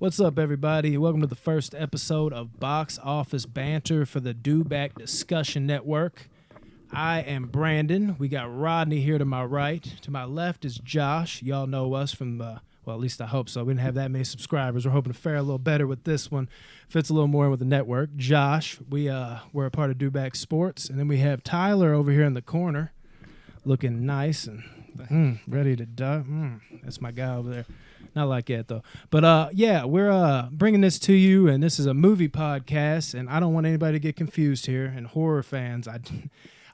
What's up, everybody? Welcome to the first episode of Box Office Banter for the Do Back Discussion Network. I am Brandon. We got Rodney here to my right. To my left is Josh. Y'all know us from well, at least I hope so. We didn't have that many subscribers. We're hoping to fare a little better with this one. Fits a little more with the network. Josh, we're a part of Do Back Sports. And then we have Tyler over here in the corner looking nice and ready to die. That's my guy over there. Not like that, though. But, yeah, we're bringing this to you, and this is a movie podcast, and I don't want anybody to get confused here. And horror fans, I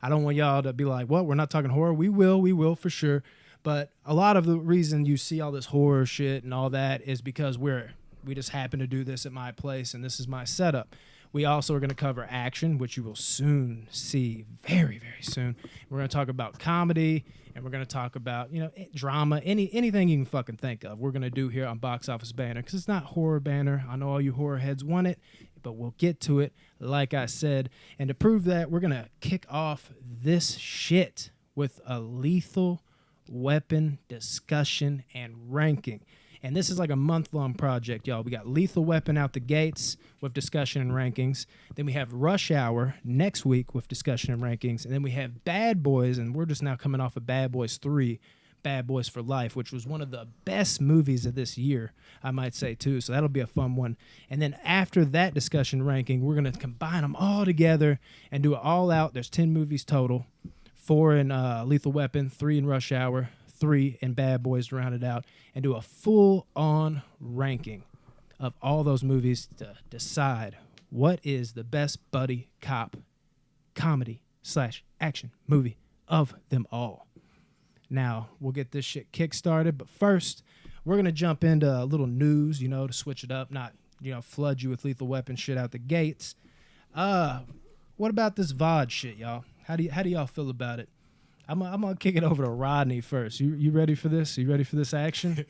don't want y'all to be like, what, we're not talking horror? We will for sure. But a lot of the reason you see all this horror shit and all that is because we just happen to do this at my place, and this is my setup. We also are going to cover action, which you will soon see, very, very soon. We're going to talk about comedy, and we're going to talk about, drama, anything you can fucking think of. We're going to do here on Box Office Banter, because it's not horror banter. I know all you horror heads want it, but we'll get to it, like I said. And to prove that, we're going to kick off this shit with a Lethal Weapon discussion and ranking. And this is like a month-long project, y'all. We got Lethal Weapon out the gates with discussion and rankings. Then we have Rush Hour next week with discussion and rankings. And then we have Bad Boys, and we're just now coming off of Bad Boys 3, Bad Boys for Life, which was one of the best movies of this year, I might say, too. So that'll be a fun one. And then after that discussion ranking, we're going to combine them all together and do it all out. There's 10 movies total, 4 in Lethal Weapon, 3 in Rush Hour, 3 in Bad Boys to round it out, and do a full-on ranking of all those movies to decide what is the best buddy cop comedy/action movie of them all. Now, we'll get this shit kick-started, but first, we're going to jump into a little news, to switch it up, not, flood you with Lethal Weapon shit out the gates. What about this VOD shit, y'all? How do y'all feel about it? I'm gonna kick it over to Rodney first. You ready for this? You ready for this action?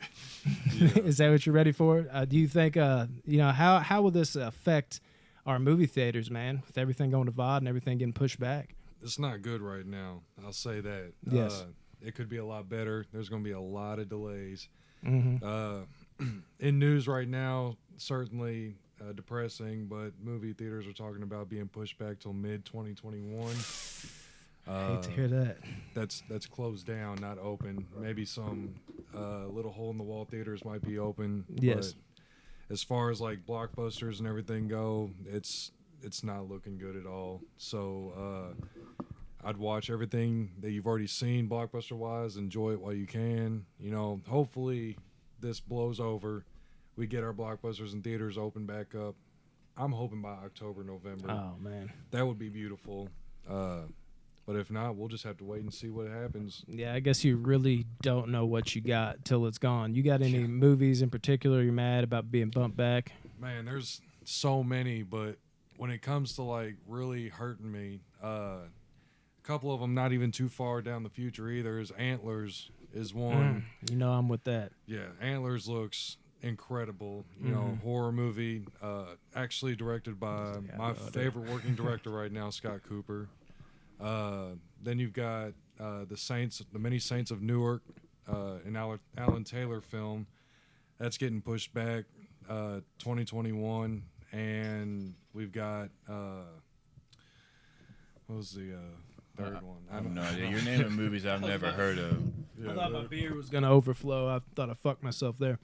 Is that what you're ready for? Do you think how will this affect our movie theaters, man? With everything going to VOD and everything getting pushed back. It's not good right now. I'll say that. Yes. It could be a lot better. There's going to be a lot of delays. Mm-hmm. In news right now, certainly depressing, but movie theaters are talking about being pushed back till mid-2021. I hate to hear that. That's closed down, not open. Maybe some little hole-in-the-wall theaters might be open. Yes. But as far as like blockbusters and everything go, it's not looking good at all. So I'd watch everything that you've already seen blockbuster-wise. Enjoy it while you can. Hopefully this blows over. We get our blockbusters and theaters open back up. I'm hoping by October, November. Oh, man. That would be beautiful. But if not, we'll just have to wait and see what happens. Yeah, I guess you really don't know what you got till it's gone. You got any movies in particular you're mad about being bumped back? Man, there's so many, but when it comes to like really hurting me, a couple of them not even too far down the future either. Is Antlers is one. I'm with that. Yeah, Antlers looks incredible. Horror movie, actually directed by my favorite working director right now, Scott Cooper. Then you've got the Many Saints of Newark, an Alan Taylor film that's getting pushed back 2021, and we've got what was the third one? I have no idea. You're naming movies I've never heard of. I thought my beer was gonna overflow. I thought I fucked myself there.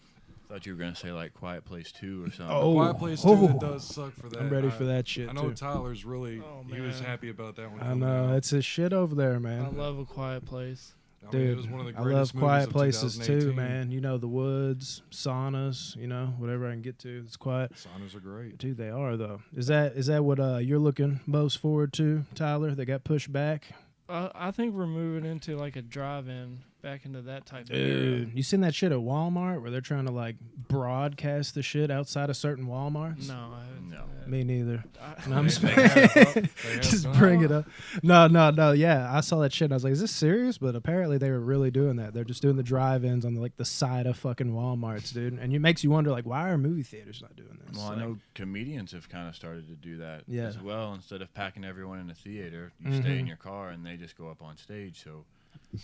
I thought you were gonna say like Quiet Place 2 or something. Oh, Quiet Place 2 that does suck for that. I'm ready for that shit. I know too. Tyler's really he was happy about that one. I know it's his shit over there, man. I love A Quiet Place. Dude, it was one of the I greatest love Quiet movies Places of too, 2018. man. The woods, saunas, whatever I can get to. It's quiet. Saunas are great. Dude, they are though. Is that what you're looking most forward to, Tyler? They got pushed back. I think we're moving into like a drive-in, back into that type of Dude, era. you seen that shit at Walmart where they're trying to like broadcast the shit outside of certain Walmarts? No, I haven't. No. Me neither. No, I'm They just have bring it up. No. Yeah, I saw that shit and I was like, is this serious? But apparently they were really doing that. They're just doing the drive-ins on the side of fucking Walmarts, dude. And it makes you wonder, like, why are movie theaters not doing this? Well, Like, I know comedians have kind of started to do that Yeah. as well. Instead of packing everyone in a theater, you stay in your car and they just go up on stage. So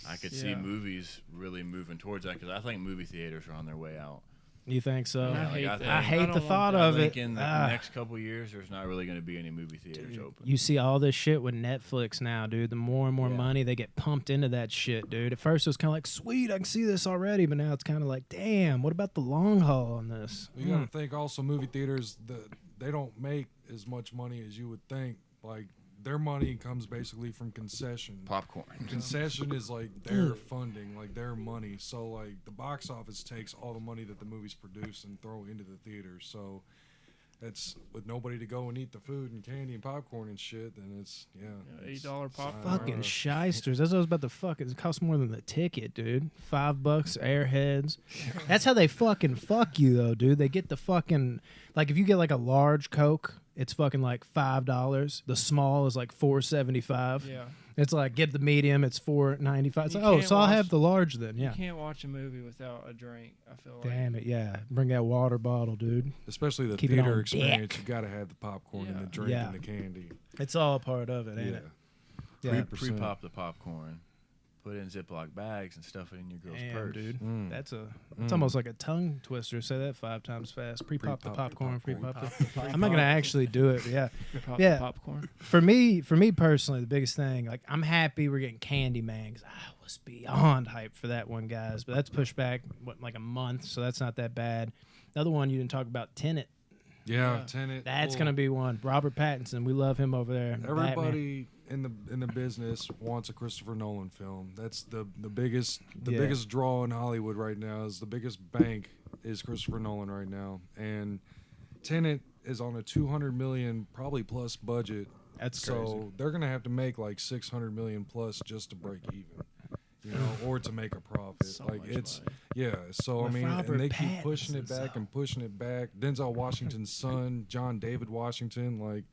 I could see Yeah. movies really moving towards that because I think movie theaters are on their way out. You think so? I hate that. I hate don't the want thought that. of it. In the next couple of years, there's not really going to be any movie theaters open. You see all this shit with Netflix now, dude. The more and more money they get pumped into that shit, dude. At first it was kind of like, sweet, I can see this already, but now it's kind of like, damn, what about the long haul on this? You got to think also movie theaters, they don't make as much money as you would think. Like, their money comes basically from concession. Popcorn. Concession is like their funding, like their money. So like the box office takes all the money that the movies produce and throw into the theaters. So it's with nobody to go and eat the food and candy and popcorn and shit. Then it's $8 popcorn. Fucking shysters. That's what I was about to fuck. It costs more than the ticket, dude. $5, Airheads. That's how they fucking fuck you, though, dude. They get the fucking, like, if you get like a large Coke, it's fucking like $5. The small is like $4.75. Yeah. It's like get the medium, it's $4.95. It's You like, oh, can't so I'll watch- have the large then. Yeah. You can't watch a movie without a drink, I feel like. Damn it, yeah. Bring that water bottle, dude. especially the Keep it on theater experience. deck. You got to have the popcorn and Yeah. the drink Yeah. and the candy. It's all a part of it, ain't Yeah. it? Yeah. Pre-pop the popcorn, put it in Ziploc bags, and stuff it in your girl's Damn, purse. dude. That's it's almost like a tongue twister. Say that 5 times fast. Pre-pop the popcorn. Pre-pop the. I'm not gonna actually do it. But yeah. Pop Yeah. popcorn. For me personally, the biggest thing, like, I'm happy we're getting Candyman, 'cause I was beyond hyped for that one, guys. But that's pushed back like a month, so that's not that bad. Another one you didn't talk about, Tenet. Yeah, Tenet. That's Well, gonna be one. Robert Pattinson, we love him over there. Batman. Everybody in the business wants a Christopher Nolan film. That's the biggest Yeah. biggest draw in Hollywood right now. Is the biggest bank is Christopher Nolan right now, and Tenet is on a 200 million probably plus budget. That's so crazy. they're gonna have to make like 600 million plus just to break even, or to make a profit. So like much it's money. yeah. So With I mean, Robert and they keep pushing it Pattinson, back so- and pushing it back. Denzel Washington's son, John David Washington, like.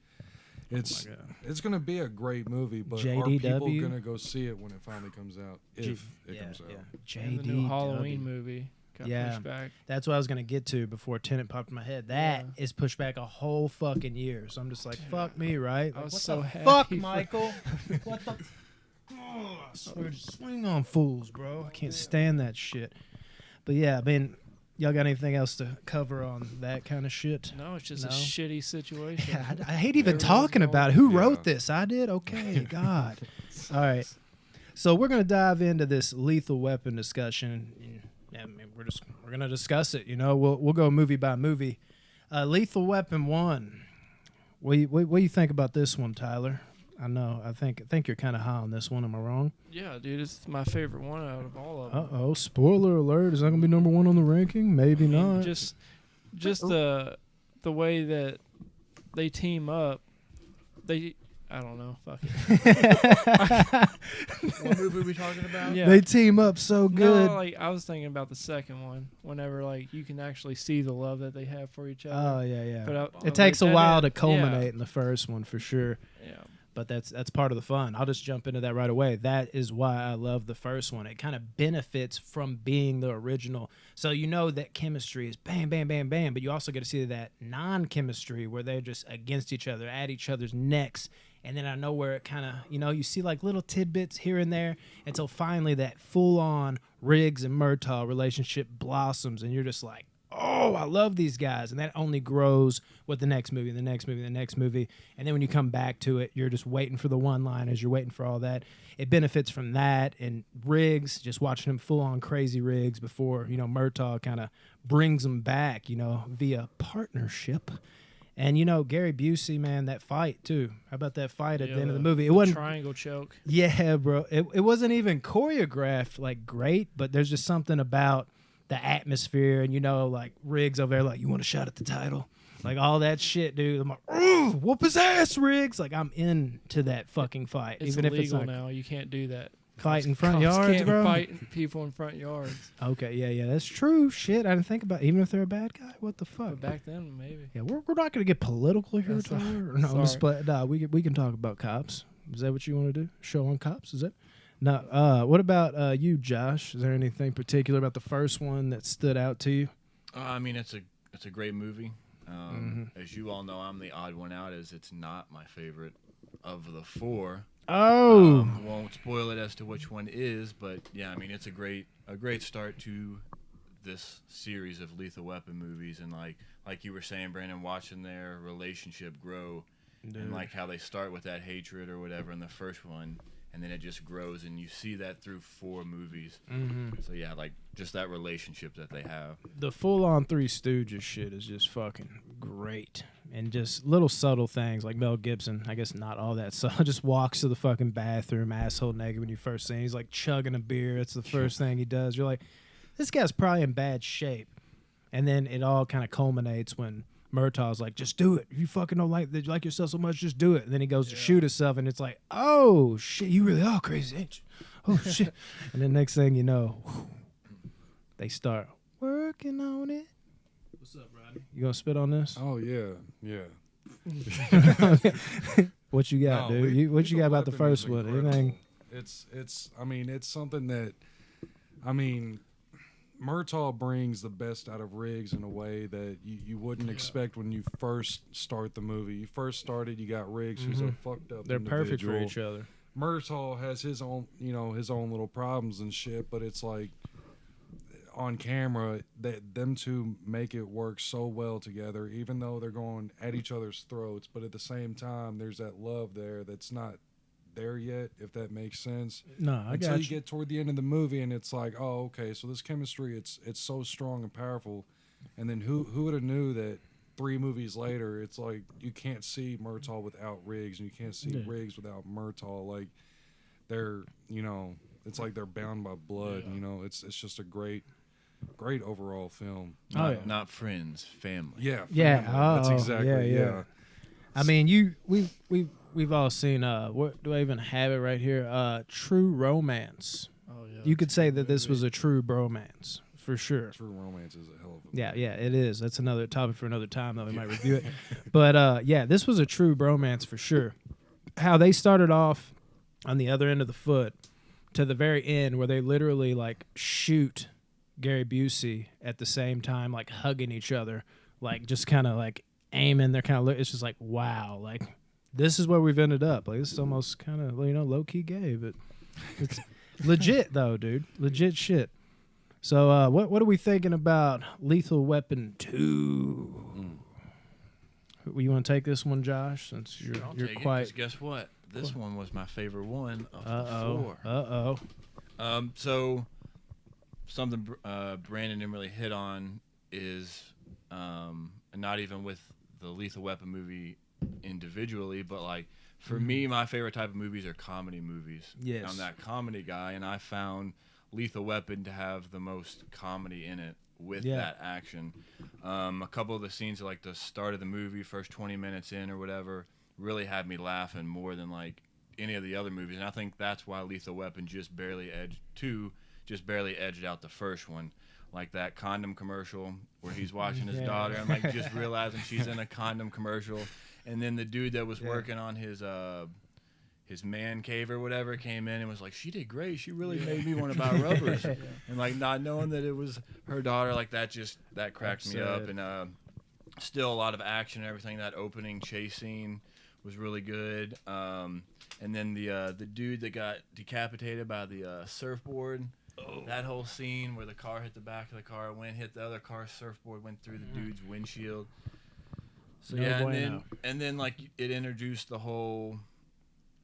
It's God. it's gonna be a great movie, but are JDW? people gonna go see it when it finally comes out? If it yeah, comes out, yeah. And the new Halloween movie got Yeah. pushed back. That's what I was gonna get to before Tenet popped in my head. That is pushed back a whole fucking year. So I'm just like, fuck me, right? I Like, was what so the happy fuck, for- Michael? What the? Oh, I swear to swing on fools, bro. I can't stand that shit. But yeah, I mean, y'all got anything else to cover on that kind of shit? No, it's just No? a shitty situation. Yeah, I hate even Everyone's talking going- about it. Who Yeah. wrote this? I did? Okay, God. All right. So we're going to dive into this Lethal Weapon discussion. I mean, we're going to discuss it, We'll go movie by movie. Lethal Weapon 1. What do you think about this one, Tyler? I think you're kind of high on this one. Am I wrong? Yeah, dude, it's my favorite one out of all of them. Uh-oh, spoiler alert. Is that going to be number 1 on the ranking? Maybe I mean, not. Just the way that they team up, I don't know. Fuck it. What movie are we talking about? Yeah. They team up so good. No, like I was thinking about the second one. Whenever like you can actually see the love that they have for each Oh, other. yeah. But It takes a that while did- to culminate in the first one, for sure. Yeah. But that's part of the fun. I'll just jump into that right away. That is why I love the first one. It kind of benefits from being the original. So that chemistry is bam, bam, bam, bam, but you also get to see that non-chemistry where they're just against each other, at each other's necks. And then I know where it kind of, you see like little tidbits here and there until finally that full-on Riggs and Murtaugh relationship blossoms, and you're just like, oh, I love these guys. And that only grows with the next movie, the next movie, the next movie. And then when you come back to it, you're just waiting for the one-liners. You're waiting for all that. It benefits from that. And Riggs, just watching him full-on crazy Riggs before, Murtaugh kind of brings him back, via partnership. And, Gary Busey, man, that fight, too. How about that fight at the end of the movie? It wasn't triangle choke. Yeah, bro. It wasn't even choreographed, like, great, but there's just something about the atmosphere, and like Riggs over there, like, you want a shot at the title, like all that shit, dude. I'm like, ooh, whoop his ass, Riggs. Like, I'm into that fucking fight, It's even if it's illegal not now. You can't do that. fight in front Cops yards, can't bro. fight people in front yards. Okay, yeah, that's true. Shit, I didn't think about even if they're a bad guy. What the fuck? But back then, maybe. Yeah, we're not gonna get political here, That's Tyler. all- No, I'm just sorry. nah, we can talk about cops. Is that what you want to do? Show on cops? Is it? No. What about you, Josh? Is there anything particular about the first one that stood out to you? I mean, it's a great movie. As you all know, I'm the odd one out, as it's not my favorite of the 4. Oh, Won't spoil it as to which one is, but yeah, I mean, it's a great start to this series of Lethal Weapon movies, and like you were saying, Brandon, watching their relationship grow, and like how they start with that hatred or whatever in the first one, and then it just grows, and you see that through 4 movies. So yeah, like just that relationship that they have. The full-on Three Stooges shit is just fucking great, and just little subtle things like Mel Gibson. I guess not all that subtle. Just walks to the fucking bathroom, asshole naked when you first see him. He's like chugging a beer. It's the first thing he does. You're like, this guy's probably in bad shape, and then it all kind of culminates when Murtaugh's like, just do it. If you fucking don't like yourself so much, just do it. And then he goes to shoot himself, and it's like, oh shit, you really are crazy, ain't you? Oh shit. And then next thing you know, they start working on it. What's up, Rodney? You gonna spit on this? Oh yeah. What you got, No, dude? What you got Lethal about the Weapon first is one? incredible. Anything? It's I mean, it's something that, I mean, Murtaugh brings the best out of Riggs in a way that you wouldn't expect when you first start the movie. You first started, you got Riggs, who's a fucked up They're perfect for individual. each other. Murtaugh has his own, his own little problems and shit, but it's like on camera that them two make it work so well together, even though they're going at each other's throats. But at the same time, there's that love there that's not there yet, if that makes sense. No, I Until got you you. get toward the end of the movie, and it's like, oh, okay, so this chemistry, it's so strong and powerful. And then who would have knew that 3 movies later, it's like you can't see Murtaugh without Riggs, and you can't see Riggs without Murtaugh. Like they're, it's like they're bound by blood. It's just a great overall film. Not friends, family. Yeah, Yeah, family. That's exactly yeah. I mean, we've all seen. What do I even have it right here? True Romance. Oh yeah. You could say that this was a true bromance for sure. True Romance is a hell of a Yeah, it is. That's another topic for another time, though. We might review it. But yeah, this was a true bromance for sure. How they started off on the other end of the foot to the very end, where they literally like shoot Gary Busey at the same time, like hugging each other, like just kind of like aiming. They're kind of. It's just like, wow, like this is where we've ended up. Like this is almost kind of low key gay, but it's legit though, dude. Legit shit. So what are we thinking about Lethal Weapon 2? You want to take this one, Josh? Since you're Take quite. it, 'cause guess what? This one was my favorite one of the 4. So something Brandon didn't really hit on is not even with the Lethal Weapon movie individually, but like for me, my favorite type of movies are comedy movies. Yes. I'm that comedy guy, and I found Lethal Weapon to have the most comedy in it with that action. A couple of the scenes, like the start of the movie, first 20 minutes in or whatever, really had me laughing more than like any of the other movies, and I think that's why Lethal Weapon just barely edged out the first one. Like that condom commercial where he's watching his daughter and like just realizing she's in a condom commercial, and then the dude that was working on his man cave or whatever came in and was like, she did great, she really made me want to buy rubbers. And like not knowing that it was her daughter, like that cracked me up. And still a lot of action and everything. That opening chase scene was really good. And then the dude that got decapitated by the surfboard, that whole scene where the car hit the back of the car, hit the other car, surfboard went through the dude's windshield. So and then like it introduced the whole,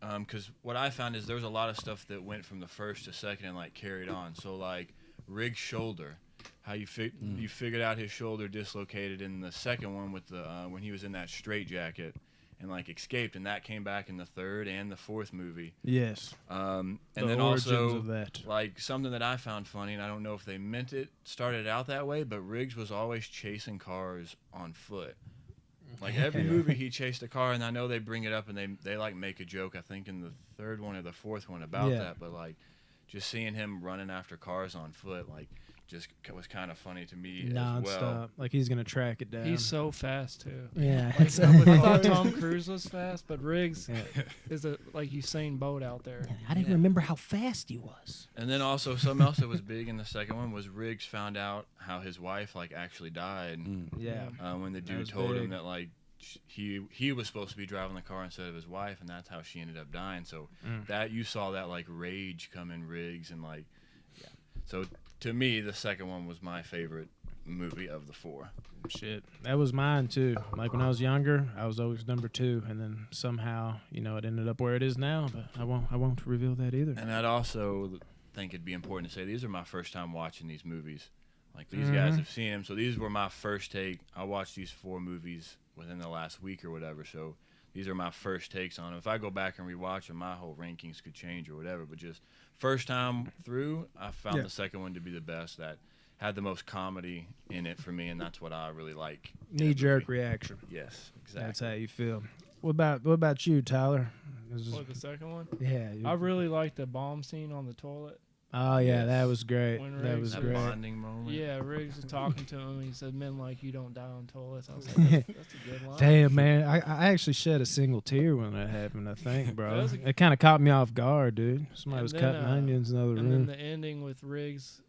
because what I found is there was a lot of stuff that went from the first to second and like carried on. So like Riggs' shoulder, how you figured out his shoulder dislocated in the second one with the when he was in that straitjacket and like escaped, and that came back in the third and the fourth movie. Yes. And the then origins also of that. like something that I found funny, and I don't know if they meant it started out that way, but Riggs was always chasing cars on foot. Like every movie he chased a car, and I know they bring it up and they like make a joke, I think in the third one or the fourth one about that, but like just seeing him running after cars on foot, like just was kind of funny to me Non-stop. as well. Like he's gonna track it down. He's so fast too. Yeah. I thought Tom Cruise was fast, but Riggs is a like Usain Bolt out there. I didn't remember how fast he was. And then also something else that was big in the second one was Riggs found out how his wife like actually died. Yeah. When the dude was told big. him that like he was supposed to be driving the car instead of his wife, and that's how she ended up dying. So that you saw that like rage come in Riggs, and like so to me, the second one was my favorite movie of the 4. Shit, that was mine too. Like when I was younger, I was always number 2, and then somehow, it ended up where it is now. But I won't reveal that either. And I'd also think it'd be important to say these are my first time watching these movies. Like these guys have seen them, so these were my first take. I watched these 4 movies within the last week or whatever, so these are my first takes on them. If I go back and rewatch them, my whole rankings could change or whatever. But just first time through, I found the second one to be the best. That had the most comedy in it for me, and that's what I really like. Knee-jerk reaction. Yes, exactly. That's how you feel. What about you, Tyler? What, the second one? Yeah. I really liked the bomb scene on the toilet. Oh yeah, that was great. When That Riggs- was great. Bonding moment. Yeah, Riggs was talking to him. He said, "Men like you don't die on toilets." I was like, "That's a good line." Damn, man, I actually shed a single tear when that happened. I think, bro, it kind of caught me off guard, dude. Somebody was cutting onions in the other and room. then the ending with Riggs,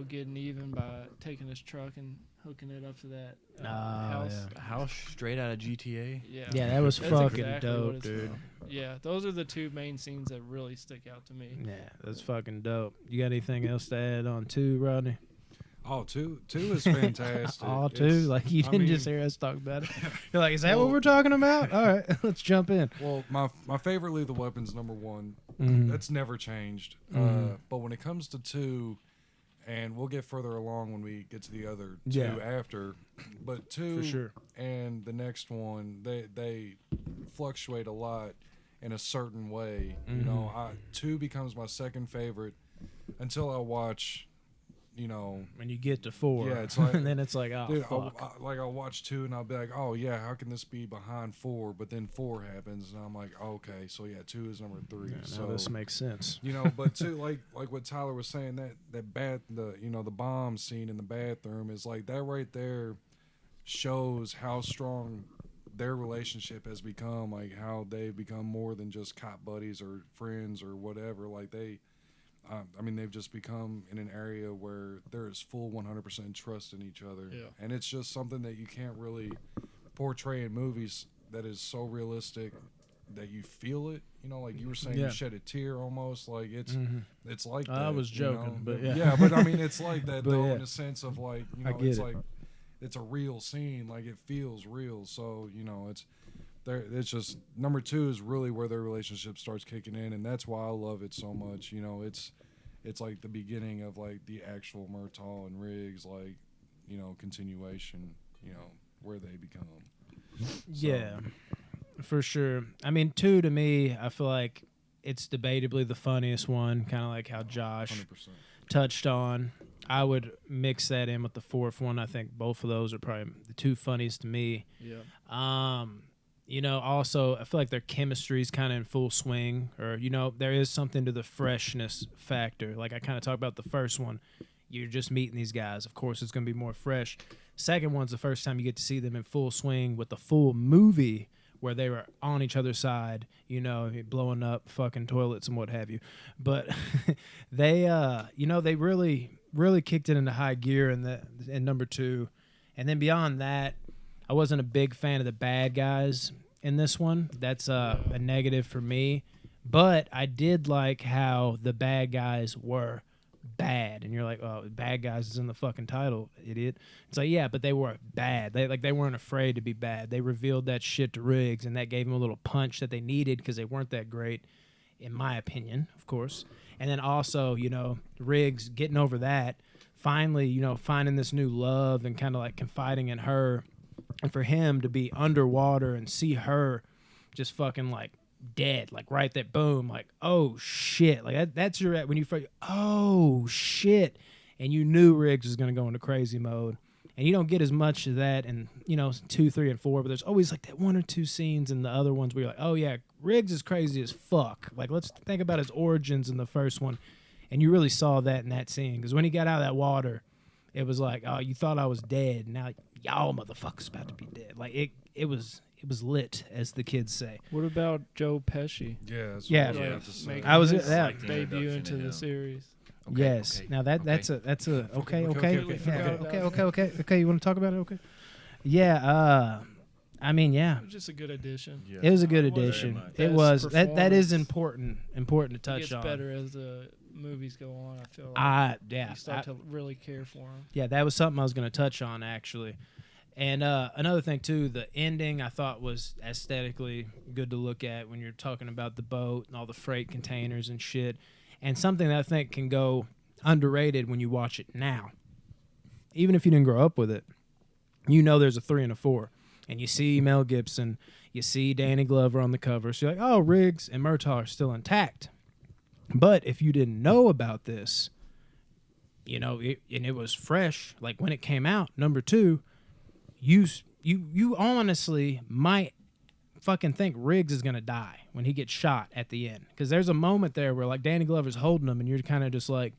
getting even by taking his truck and hooking it up to that house. Yeah. A house straight out of GTA. Yeah, Yeah, that was That's fucking exactly what dope, it's dude. from. Yeah, those are the 2 main scenes that really stick out to me. Yeah, that's fucking dope. You got anything else to add on 2, Rodney? Oh, two is fantastic. All 2? It's- Like you I didn't mean, just hear us talk about it? You're like, is that what we're talking about? All right, let's jump in. Well, my favorite Lethal Weapon's number 1. Mhm. That's never changed. But when it comes to 2, and we'll get further along when we get to the other 2 after, but 2 For sure. and the next one, they fluctuate a lot in a certain way. 2 becomes my second favorite until I watch, When you get to 4, Yeah, it's like- and then it's like, oh dude, fuck. I'll watch 2 and I'll be like, oh yeah, how can this be behind 4? But then 4 happens and I'm like, okay, so yeah, 2 is number 3. Yeah, now so this makes sense. but 2, like what Tyler was saying, the bomb scene in the bathroom is like that right there shows how strong their relationship has become, like how they've become more than just cop buddies or friends or whatever. Like they've just become in an area where there is full 100% trust in each other. Yeah. And it's just something that you can't really portray in movies that is so realistic that you feel it. Like you were saying, Yeah. you shed a tear almost. Like it's like that. I was joking, but yeah. Yeah, but I mean, it's like that But though, yeah. in a sense of like, I get it's it. like, it's a real scene. Like it feels real. So, it's there. It's just number 2 is really where their relationship starts kicking in. And that's why I love it so much. It's like the beginning of like the actual Murtaugh and Riggs, like, continuation, where they become. Yeah, for sure. I mean, 2 to me, I feel like it's debatably the funniest one, kind of like how Josh 100%. touched on. I would mix that in with the 4th one. I think both of those are probably the 2 funniest to me. Yeah. Also, I feel like their chemistry is kind of in full swing, or, there is something to the freshness factor. Like I kind of talked about the first one. You're just meeting these guys. Of course, it's going to be more fresh. Second one's the first time you get to see them in full swing with the full movie where they were on each other's side, blowing up fucking toilets and what have you. But they, they really kicked it into high gear in number 2. And then beyond that, I wasn't a big fan of the bad guys in this one. That's a negative for me. But I did like how the bad guys were bad. And you're like, oh, bad guys is in the fucking title, idiot. It's like, yeah, but they were bad. They weren't afraid to be bad. They revealed that shit to Riggs, and that gave them a little punch that they needed because they weren't that great, in my opinion, of course. And then also, Riggs getting over that, finally, finding this new love and kind of like confiding in her. And for him to be underwater and see her just fucking like dead, like right there, boom, like, oh shit. Like that's when you first, oh shit. And you knew Riggs was going to go into crazy mode. And you don't get as much of that in, 2, 3, and 4, but there's always like that 1 or 2 scenes in the other ones where you're like, oh yeah, Riggs is crazy as fuck. Like let's think about his origins in the first one. And you really saw that in that scene. Because when he got out of that water, it was like, oh, you thought I was dead. Now y'all motherfuckers about to be dead. Like it was lit, as the kids say. What about Joe Pesci? Yeah. That's Yeah. what I was Yeah. about to say. Making I was- his yeah. Like the debut introduction into to the him. series. Okay, Yes. okay, Now that's a okay. Completely forgot about Okay. You want to talk about it? Okay. Yeah. I mean, yeah. It was just a good addition. Yeah. It was a good Very addition. much. It Best was that is performance. important to It touch gets on. better as the movies go on, I feel like Yeah, you start to really care for them. yeah, that was something I was going to touch on actually. And another thing too, the ending I thought was aesthetically good to look at when you're talking about the boat and all the freight containers and shit. And something that I think can go underrated when you watch it now. Even if you didn't grow up with it, you know there's a 3 and a 4. And you see Mel Gibson, you see Danny Glover on the cover. So you're like, oh, Riggs and Murtaugh are still intact. But if you didn't know about this, you know, and it was fresh, like when it came out, number 2, you honestly might fucking think Riggs is gonna die when he gets shot at the end, because there's a moment there where like Danny Glover's holding him and you're kind of just like,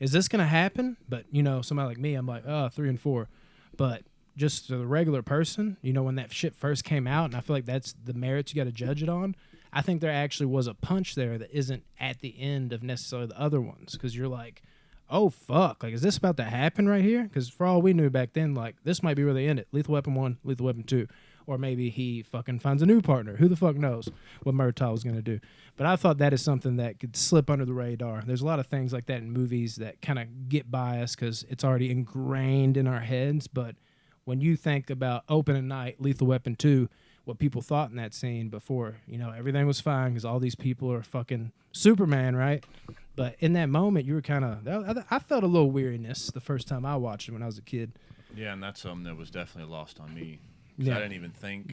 is this gonna happen? But you know, somebody like me, I'm like, oh, 3 and 4. But just to the regular person, you know, when that shit first came out, and I feel like that's the merits you got to judge it on, I think there actually was a punch there that isn't at the end of necessarily the other ones, because you're like, oh fuck, like is this about to happen right here? Because for all we knew back then, like this might be where they end it. Lethal Weapon 1, Lethal Weapon 2. Or maybe he fucking finds a new partner. Who the fuck knows what Murtaugh was going to do? But I thought that is something that could slip under the radar. There's a lot of things like that in movies that kind of get by us because it's already ingrained in our heads. But when you think about opening night, Lethal Weapon 2, what people thought in that scene before, you know, everything was fine because all these people are fucking Superman, right? But in that moment, you were kind of, I felt a little weariness the first time I watched it when I was a kid. Yeah, and that's something that was definitely lost on me. Yeah. I didn't even think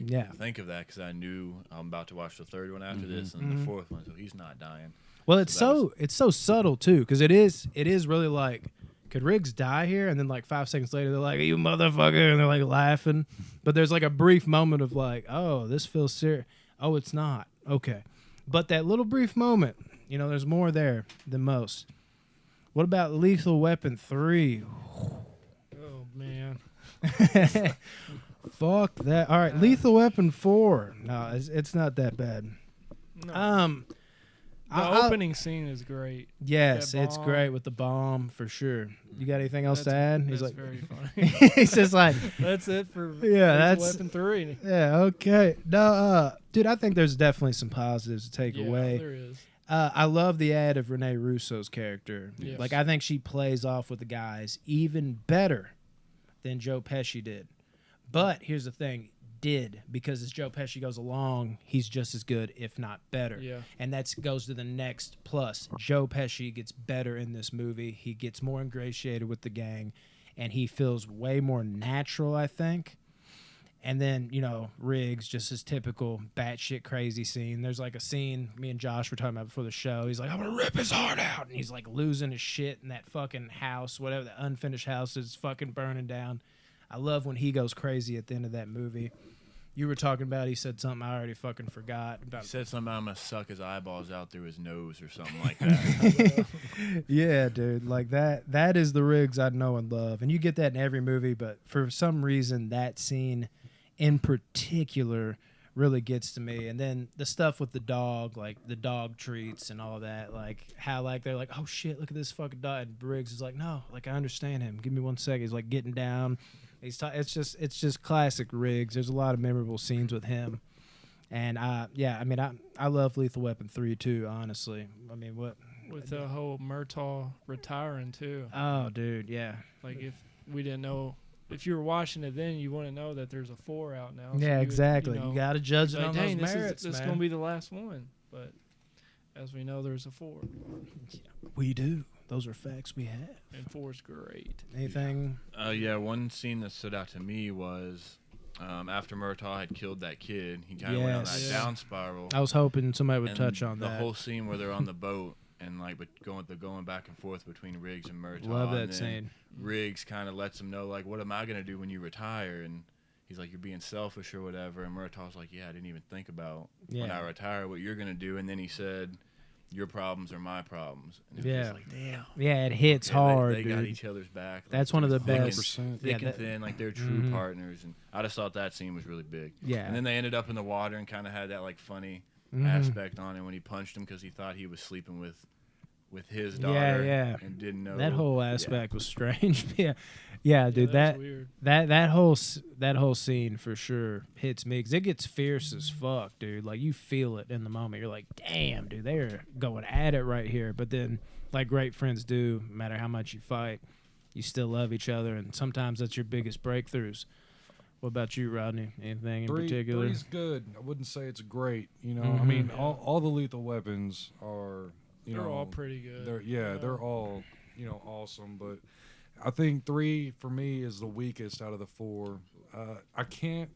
of that because I knew I'm about to watch the third one after this and the fourth one, so he's not dying. Well, it's so subtle too, because it is really like, could Riggs die here? And then like 5 seconds later, they're like, you motherfucker, and they're like laughing. But there's like a brief moment of like, oh, this feels serious. Oh, it's not. Okay. But that little brief moment, you know, there's more there than most. What about Lethal Weapon 3? Oh man. Fuck that. All right, Lethal Weapon 4. No, it's not that bad. No. The opening scene is great. Yes, it's great with the bomb for sure. You got anything else to add? He's like, very funny. he's just like, that's it for that's Weapon 3. Yeah, okay. No, dude, I think there's definitely some positives to take away. There is. I love the ad of Rene Russo's character. Yes. Like, I think she plays off with the guys even better than Joe Pesci did. But here's the thing, because as Joe Pesci goes along, he's just as good, if not better. Yeah. And that goes to the next plus. Joe Pesci gets better in this movie. He gets more ingratiated with the gang, and he feels way more natural, I think. And then, you know, Riggs, just his typical batshit crazy scene. There's like a scene me and Josh were talking about before the show. He's like, I'm going to rip his heart out. And he's like losing his shit in that fucking house, whatever, the unfinished house is fucking burning down. I love when he goes crazy at the end of that movie. You were talking about, he said something I already fucking forgot. About. He said something about I'm going to suck his eyeballs out through his nose or something like that. Yeah, dude. Like that is the Riggs I know and love. And you get that in every movie, but for some reason that scene in particular really gets to me. And then the stuff with the dog, like the dog treats and all that, like how like they're like, oh shit, look at this fucking dog. And Briggs is like, no, like I understand him. Give me 1 second. He's like getting down. It's just classic Riggs. There's a lot of memorable scenes with him. And I love Lethal Weapon 3 too, honestly. I mean, what with the whole Murtaugh retiring too. Oh, dude, yeah. Like if we didn't know, if you were watching it then, you wouldn't know that there's a 4 out now. Yeah, so exactly. You got to judge it on those merits, this is going to be the last one. But as we know, there's a 4. We do. Those are facts we have. And 4's great. Anything? Yeah, one scene that stood out to me was after Murtaugh had killed that kid, he kind of went on that down spiral. I was hoping somebody would and touch on the that. The whole scene where they're on the boat and like going back and forth between Riggs and Murtaugh. Love that scene. Riggs kind of lets him know, like, what am I going to do when you retire? And he's like, you're being selfish or whatever. And Murtaugh's like, yeah, I didn't even think about when I retire what you're going to do. And then he said, your problems are my problems. And it was just like, damn. Yeah, it hits hard, they dude. got each other's back. Like, that's one of the best. Thick and thin, like they're true partners. And I just thought that scene was really big. Yeah. And then they ended up in the water and kind of had that like funny aspect on it when he punched him because he thought he was sleeping with with his daughter. Yeah. And didn't know That whole aspect was strange. Yeah, dude. that was weird. That whole scene for sure hits me because it gets fierce as fuck, dude. Like you feel it in the moment. You're like, damn, dude, they're going at it right here. But then, like great friends do, no matter how much you fight, you still love each other, and sometimes that's your biggest breakthroughs. What about you, Rodney? Anything in particular? Three's good. I wouldn't say it's great. You know, Mhm. I mean, Yeah. all the Lethal Weapons are, They're all pretty good. They're all, awesome. But I think 3 for me is the weakest out of the 4. I can't.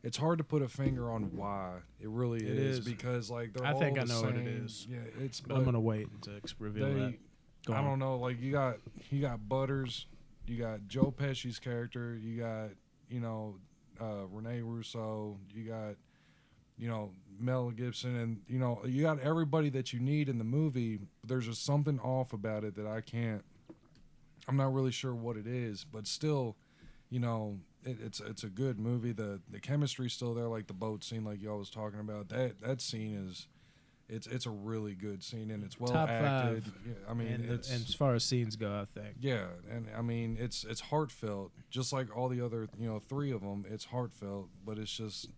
It's hard to put a finger on why. It really It is is. because like they're I all think the I know same. what it is. Yeah, it's. But I'm gonna wait to reveal that. Go I on. don't know. Like you got Butters, you got Joe Pesci's character, you got Rene Russo, you got Mel Gibson, and you got everybody that you need in the movie. There's just something off about it that I'm not really sure what it is, but still, it's a good movie. The chemistry's still there, like the boat scene, like y'all was talking about. That scene is. It's a really good scene, and it's well Top acted. 5. Yeah, I mean, and it's as far as scenes go, I think. yeah, and I mean it's heartfelt, just like all the other 3 of them. It's heartfelt, but it's just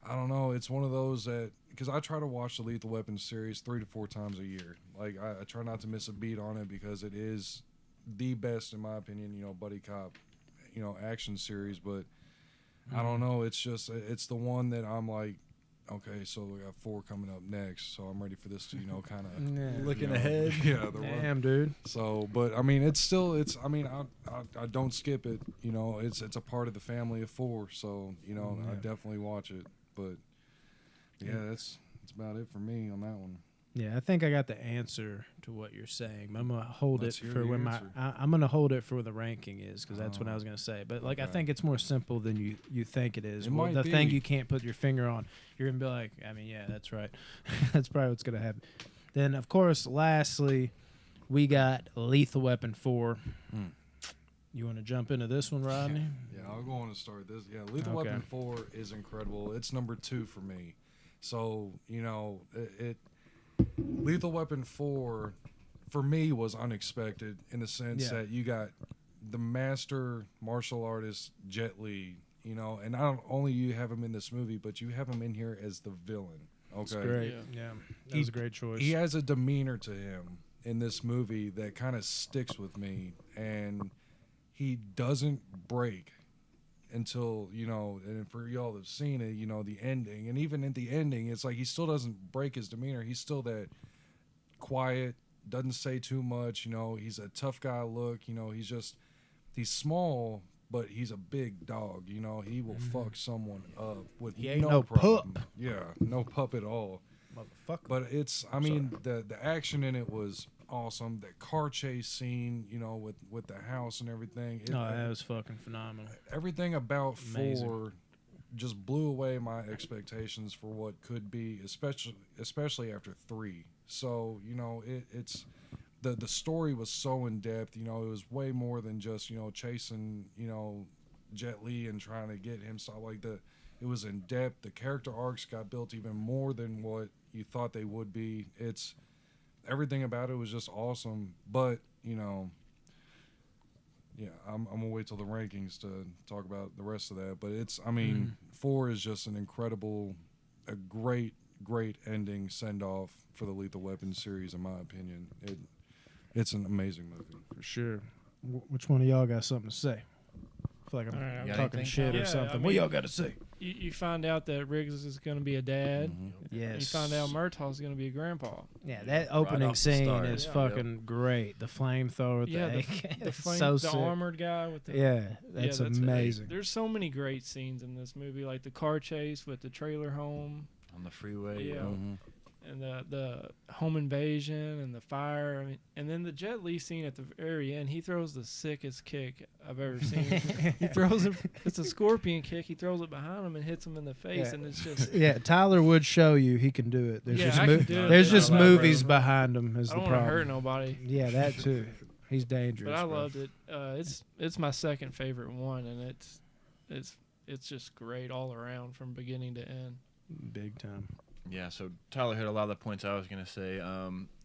I don't know. It's one of those that because I try to watch the Lethal Weapon series 3 to 4 times a year. Like I try not to miss a beat on it because it is the best in my opinion. Buddy cop, action series, but I don't know. It's just it's the one that I'm like. Okay, so we got 4 coming up next, so I'm ready for this to, kind of Looking ahead. Yeah, Damn, dude. So, but I mean, I mean, I don't skip it. It's a part of the family of 4, so I definitely watch it. But yeah, that's about it for me on that one. Yeah, I think I got the answer to what you're saying. But I'm gonna hold Let's it hear for the when answer. I'm gonna hold it for the ranking is because that's what I was gonna say. But like I Okay. think it's more simple than you think it is. It Well, might the thing be. you can't put your finger on, you're gonna be like, I mean, yeah, that's right. That's probably what's gonna happen. Then of course, lastly, we got Lethal Weapon 4. You want to jump into this one, Rodney? Yeah, I'll go on and start this. Yeah, Lethal Okay. Weapon 4 is incredible. It's number 2 for me. So Lethal Weapon 4 for me was unexpected in the sense that you got the master martial artist Jet Li, and not only you have him in this movie, but you have him in here as the villain. Okay, It's great. Yeah, that was a great choice. He has a demeanor to him in this movie that kind of sticks with me, and he doesn't break until and for y'all that have seen it, the ending, and even at the ending, it's like he still doesn't break his demeanor. He's still that quiet, doesn't say too much. He's a tough guy look. He's small, but he's a big dog. He will fuck someone up with He ain't no no problem. Yeah, no pup at all. Motherfucker. But I mean, the action in it was awesome. That car chase scene, with the house and everything. That was fucking phenomenal. Everything about Amazing. 4 just blew away my expectations for what could be, especially after 3. So it's the story was so in depth. It was way more than just chasing Jet Li and trying to get him. So like it was in depth. The character arcs got built even more than what you thought they would be. It's everything about it was just awesome. But yeah, I'm gonna wait till the rankings to talk about the rest of that. But 4 is just a great ending send off for the Lethal Weapon series, in my opinion. It's an amazing movie. For sure. Which one of y'all got something to say? I feel like I'm All right, got talking anything? shit or Yeah, something. I What mean- y'all got to say? You find out that Riggs is going to be a dad. Yes. You find out Murtaugh's going to be a grandpa. Yeah, that Right opening off the scene start. is Yeah. fucking great. The flamethrower with Yeah, the the, AK. the, It's flame, so the sick. armored guy with the Yeah, that's amazing. There's so many great scenes in this movie, like the car chase with the trailer home, On the freeway. Yeah. and the home invasion and the fire. I mean, and then the Jet Li scene at the very end, he throws the sickest kick I've ever seen. He throws it. It's a scorpion kick. He throws it behind him and hits him in the face, Yeah. and it's just. Yeah, Tyler would show you he can do it. There's Yeah, just, I can do it. there's Not just allowed, movies bro. behind him is I the don't want to problem. hurt nobody. Yeah, that too. He's dangerous. But I bro. loved it. It's my second favorite one, and it's just great all around from beginning to end. Big time. Yeah, so Tyler hit a lot of the points I was going to say.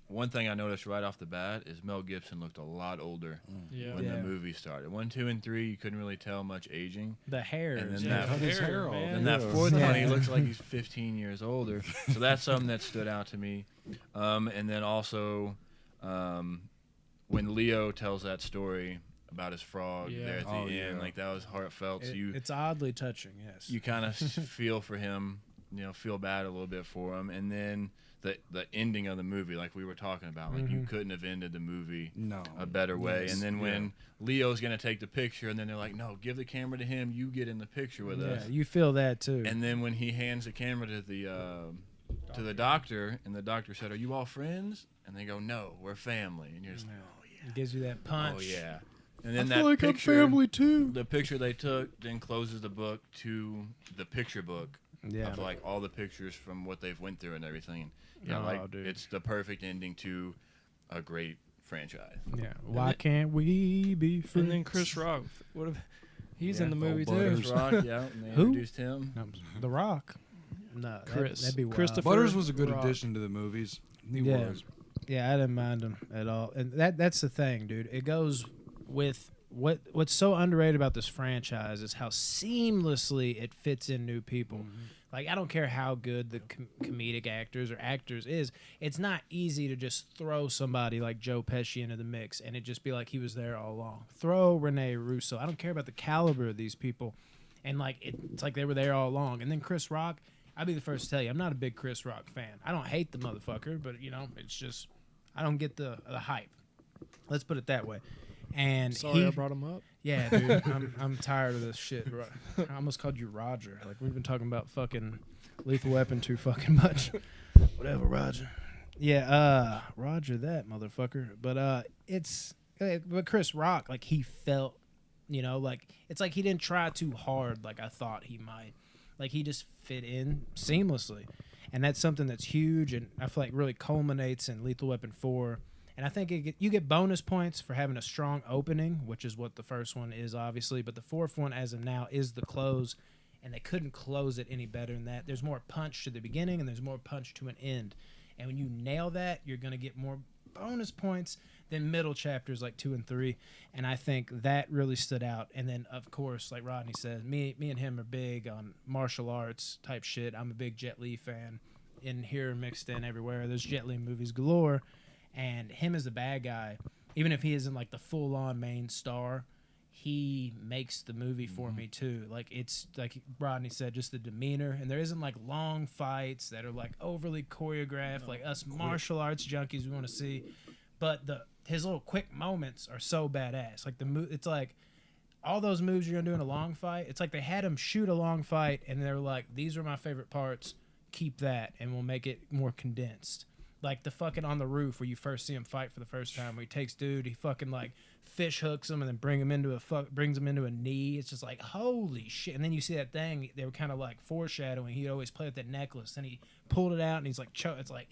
one thing I noticed right off the bat is Mel Gibson looked a lot older when the movie started. 1, 2, and 3, you couldn't really tell much aging. The hair. And is then cut his hair off. and that fourth one, he looks like he's 15 years older. So that's something that stood out to me. And then also, when Leo tells that story about his frog there at the end, like that was heartfelt. So it's oddly touching. Yes. You kind of feel for him, feel bad a little bit for him, and then the ending of the movie, like we were talking about, like you couldn't have ended the movie a better way. Yes. And then when Leo's gonna take the picture, and then they're like, no, give the camera to him, you get in the picture with us. Yeah, you feel that too. And then when he hands the camera to the doctor, and the doctor said, "Are you all friends?" And they go, "No, we're family." And you're just like, "Oh yeah." It gives you that punch. Oh yeah. And then I that feel like picture, I'm family too. the picture they took then closes the book to the picture book of like all the pictures from what they've went through and everything. Dude. It's the perfect ending to a great franchise. Yeah. Why can't we be friends? And then Chris Rock, he's in the movie too. Butters. Chris Rock, and they Who? introduced him. No, The Rock. No, Chris. That'd be wild. Christopher Butters was a good Rock. addition to the movies. He Yeah. was. Yeah, I didn't mind him at all. And that's the thing, dude. It goes with what's so underrated about this franchise is how seamlessly it fits in new people. Like, I don't care how good the comedic actors is. It's not easy to just throw somebody like Joe Pesci into the mix and it just be like he was there all along. Throw Rene Russo. I don't care about the caliber of these people. And, like, it's like they were there all along. And then Chris Rock, I'll be the first to tell you, I'm not a big Chris Rock fan. I don't hate the motherfucker, but, it's just, I don't get the hype. Let's put it that way. And Sorry I brought him up. yeah, dude, I'm tired of this shit, bro. I almost called you Roger. Like, we've been talking about fucking Lethal Weapon too fucking much. Whatever, Roger. Yeah, Roger that motherfucker. But but Chris Rock, like, he felt, like, it's like he didn't try too hard like I thought he might. Like, he just fit in seamlessly. And that's something that's huge, and I feel like really culminates in Lethal Weapon 4. And I think you get bonus points for having a strong opening, which is what the first one is, obviously. But the fourth one, as of now, is the close. And they couldn't close it any better than that. There's more punch to the beginning, and there's more punch to an end. And when you nail that, you're going to get more bonus points than middle chapters like 2 and 3. And I think that really stood out. And then, of course, like Rodney says, me and him are big on martial arts type shit. I'm a big Jet Li fan. In here, mixed in everywhere. There's Jet Li movies galore. And him as the bad guy, even if he isn't like the full-on main star, he makes the movie for me too. Like, it's like Rodney said, just the demeanor, and there isn't like long fights that are like overly choreographed, like us martial arts junkies we want to see. But his little quick moments are so badass. Like it's like all those moves you're gonna do in a long fight. It's like they had him shoot a long fight, and they were like, "These are my favorite parts. Keep that, and we'll make it more condensed." Like the fucking on the roof where you first see him fight for the first time, where he takes dude, he fucking like fish hooks him and then brings him into a knee. It's just like, holy shit. And then you see that thing they were kind of like foreshadowing. He'd always play with that necklace, and he pulled it out and he's like, it's like,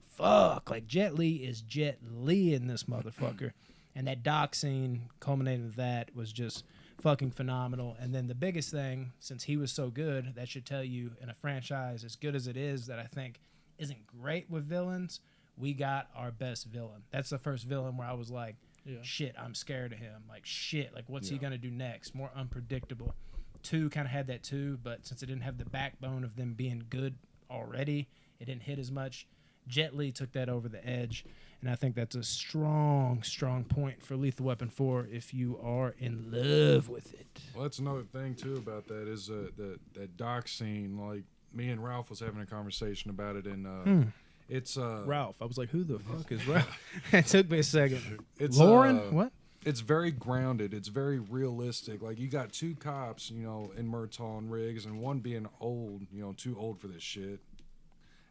fuck, like Jet Li is Jet Li in this motherfucker. And that dock scene culminating with that was just fucking phenomenal. And then the biggest thing, since he was so good, that should tell you in a franchise as good as it is, that I think isn't great with villains, we got our best villain. That's the first villain where I was like, shit, I'm scared of him. Like, shit, like, what's he going to do next? More unpredictable. 2 kind of had that too, but since it didn't have the backbone of them being good already, it didn't hit as much. Jet Li took that over the edge, and I think that's a strong, strong point for Lethal Weapon 4 if you are in love with it. Well, that's another thing, too, about that is that dock scene. Like, me and Ralph was having a conversation about it, and it's Ralph. I was like, who the fuck is Ralph? It took me a second. It's Lauren? What? It's very grounded. It's very realistic. Like, you got 2 cops, in Murtaugh and Riggs, and one being old, too old for this shit.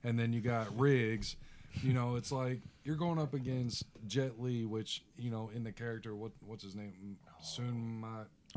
And then you got Riggs. It's like you're going up against Jet Li, which, in the character, what's his name?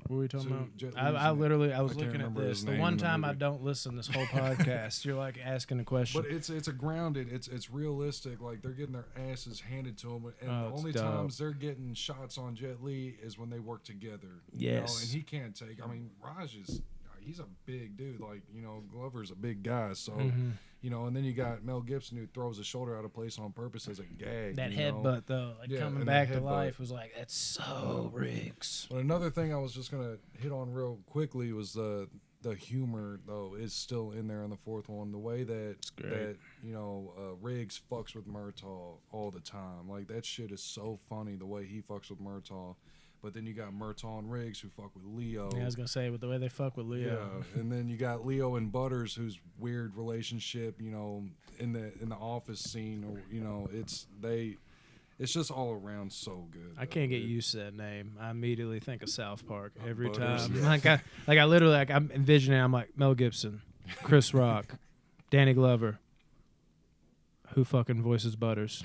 What were we talking Jet about? Li's I name. literally, I was I can't looking at remember this. his The name one in the time I movie. don't listen this whole podcast, you're like asking a question. But it's a grounded. It's realistic. Like, they're getting their asses handed to them, and the it's only dope. times they're getting shots on Jet Li is when they work together. Yes. And he can't take. I mean, Raj is. he's a big dude. Like, you know, Glover's a big guy. So, Mm-hmm. you know, and then you got Mel Gibson who throws his shoulder out of place on purpose as a gag. That you know? headbutt, though, like Yeah, coming and back the to headbutt. life was like, that's so Riggs. But another thing I was just going to hit on real quickly was the humor, though, is still in there in the fourth one. The way that, you know, Riggs fucks with Murtaugh all the time. Like, that shit is so funny, the way he fucks with Murtaugh. But then you got Murtaugh and Riggs who fuck with Leo. Yeah, I was going to say, with the way they fuck with Leo. Yeah, and then you got Leo and Butters, whose weird relationship, you know, in the office scene, or, you know, it's just all around so good. I can't get used to that name. I immediately think of South Park every Butters, time. yeah. I literally, like, I'm envisioning, I'm like, Mel Gibson, Chris Rock, Danny Glover. Who fucking voices Butters?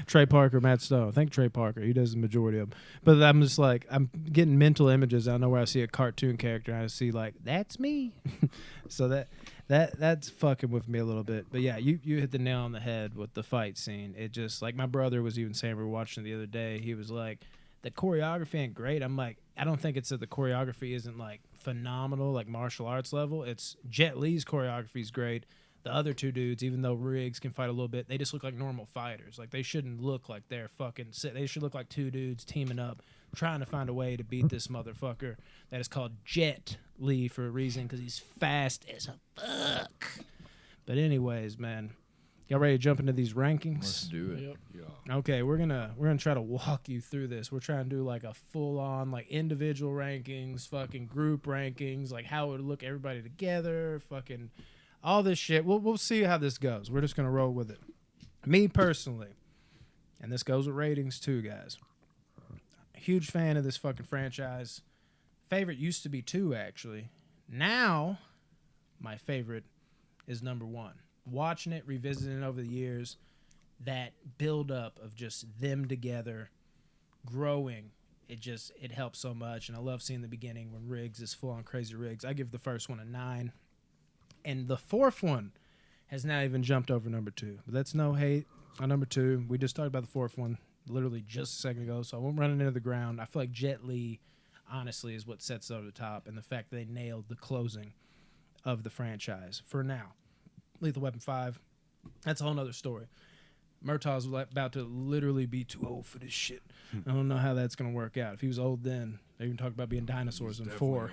Trey Parker, Matt Stone. I think Trey Parker. He does the majority of them. But I'm just like, I'm getting mental images. I know where I see a cartoon character and I see like, that's me. So that's fucking with me a little bit. But yeah, you hit the nail on the head with the fight scene. It just, like, my brother was even saying, we were watching it the other day, he was like, the choreography ain't great. I'm like, I don't think it's that the choreography isn't like phenomenal, like martial arts level. It's Jet Li's choreography is great. The other two dudes, even though Riggs can fight a little bit, they just look like normal fighters. Like, they shouldn't look like they're fucking sick. They should look like two dudes teaming up, trying to find a way to beat this motherfucker that is called Jet Li for a reason, because he's fast as a fuck. But anyways, man, y'all ready to jump into these rankings? Let's do it. Yep. Yeah. Okay, we're gonna try to walk you through this. We're trying to do like a full on like individual rankings, fucking group rankings, like how it would look everybody together, fucking all this shit. We'll see how this goes. We're just gonna roll with it. Me personally, and this goes with ratings too, guys. Huge fan of this fucking franchise. Favorite used to be 2, actually. Now, my favorite is number 1. Watching it, revisiting it over the years, that build up of just them together, growing, it helps so much. And I love seeing the beginning when Riggs is full on crazy Riggs. I give the first one a 9. And the fourth one has now even jumped over number 2. But that's no hate on number 2. We just talked about the fourth one literally just a second ago, so I won't run it into the ground. I feel like Jet Li, honestly, is what sets it over the top, and the fact that they nailed the closing of the franchise for now. Lethal Weapon 5, that's a whole nother story. Murtaugh's about to literally be too old for this shit. I don't know how that's going to work out. If he was old then, they even talk about being dinosaurs in 4.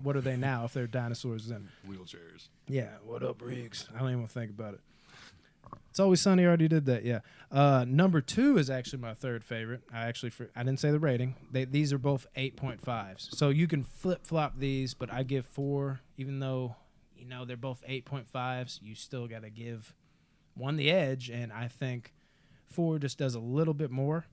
What are they now if they're dinosaurs then? Wheelchairs. Yeah, what up, Riggs? I don't even want to think about it. It's Always Sunny already did that, yeah. Number 2 is actually my third favorite. I didn't say the rating. These are both 8.5s. So you can flip-flop these, but I give 4, even though, you know, they're both 8.5s, you still got to give one the edge, and I think 4 just does a little bit more.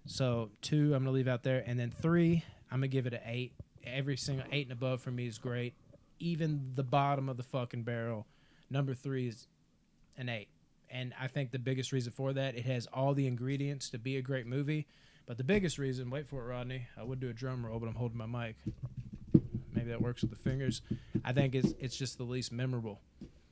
So 2, I'm going to leave out there. And then 3, I'm going to give it an 8. Every single 8 and above for me is great. Even the bottom of the fucking barrel, number 3 is an 8. And I think the biggest reason for that, it has all the ingredients to be a great movie. But the biggest reason, wait for it, Rodney. I would do a drum roll, but I'm holding my mic. Maybe that works with the fingers. I think it's just the least memorable.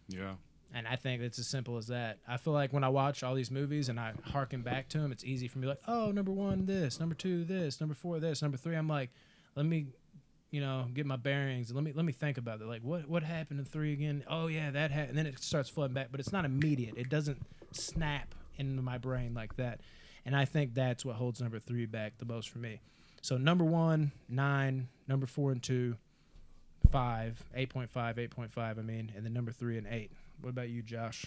Yeah. And I think it's as simple as that. I feel like when I watch all these movies and I harken back to them, it's easy for me like, oh, number 1, this. Number 2, this. Number 4, this. Number 3, I'm like, let me, you know, get my bearings. And let me think about it. Like, what happened in 3 again? Oh, yeah, that happened. And then it starts flooding back. But it's not immediate. It doesn't snap into my brain like that. And I think that's what holds number 3 back the most for me. So number 1, 9. Number 4 and 2, 5. 8.5, 8.5, I mean. And then number 3 and 8. What about you, Josh?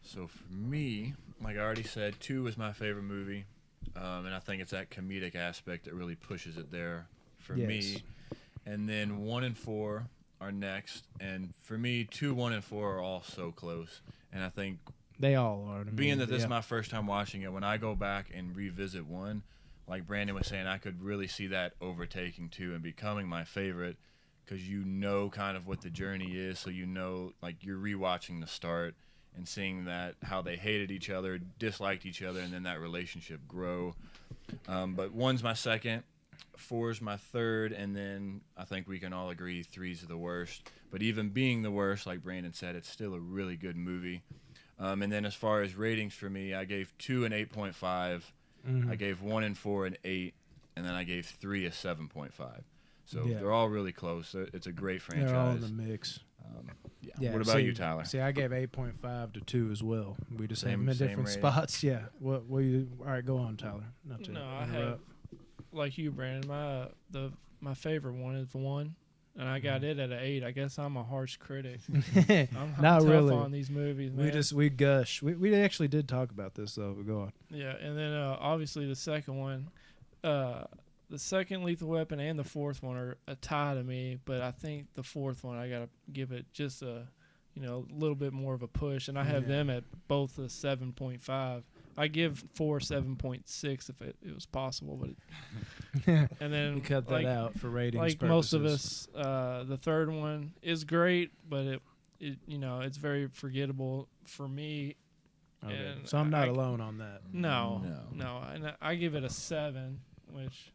So for me, like I already said, 2 was my favorite movie, and I think it's that comedic aspect that really pushes it there for me. And then 1 and 4 are next, and for me, 2, 1, and 4 are all so close. And I think they all are. Being that this is my first time watching it, when I go back and revisit 1, like Brandon was saying, I could really see that overtaking 2 and becoming my favorite. Because you know kind of what the journey is, so you know, like, you're rewatching the start and seeing that how they hated each other, disliked each other, and then that relationship grow. But 1's my second, 4's my third, and then I think we can all agree 3's the worst. But even being the worst, like Brandon said, it's still a really good movie. And then as far as ratings for me, I gave 2 an 8.5, I gave 1 and 4 an 8, and then I gave 3 a 7.5. So Yeah. they're all really close. It's a great franchise. They're all in the mix. Yeah. What about you, Tyler? See, I gave 8.5 to 2 as well. We just have them in Same different rating? spots. Yeah. What you? All right, go on, Tyler. Not to No, I have interrupt. like you, Brandon. My favorite one is 1, and I got it at an 8. I guess I'm a harsh critic. I'm Not tough really. on these movies, man. We gush. We actually did talk about this though. But go on. Yeah, and then obviously the second one, the second Lethal Weapon and the fourth one are a tie to me, but I think the fourth one I gotta give it just a little bit more of a push, and I have them at both a 7.5. I give 4 7.6 if it was possible, but and then We cut that out for ratings like purposes. most of us, the third one is great, but it's very forgettable for me. Okay. and So I'm not I- alone on that. No, and I give it a 7, which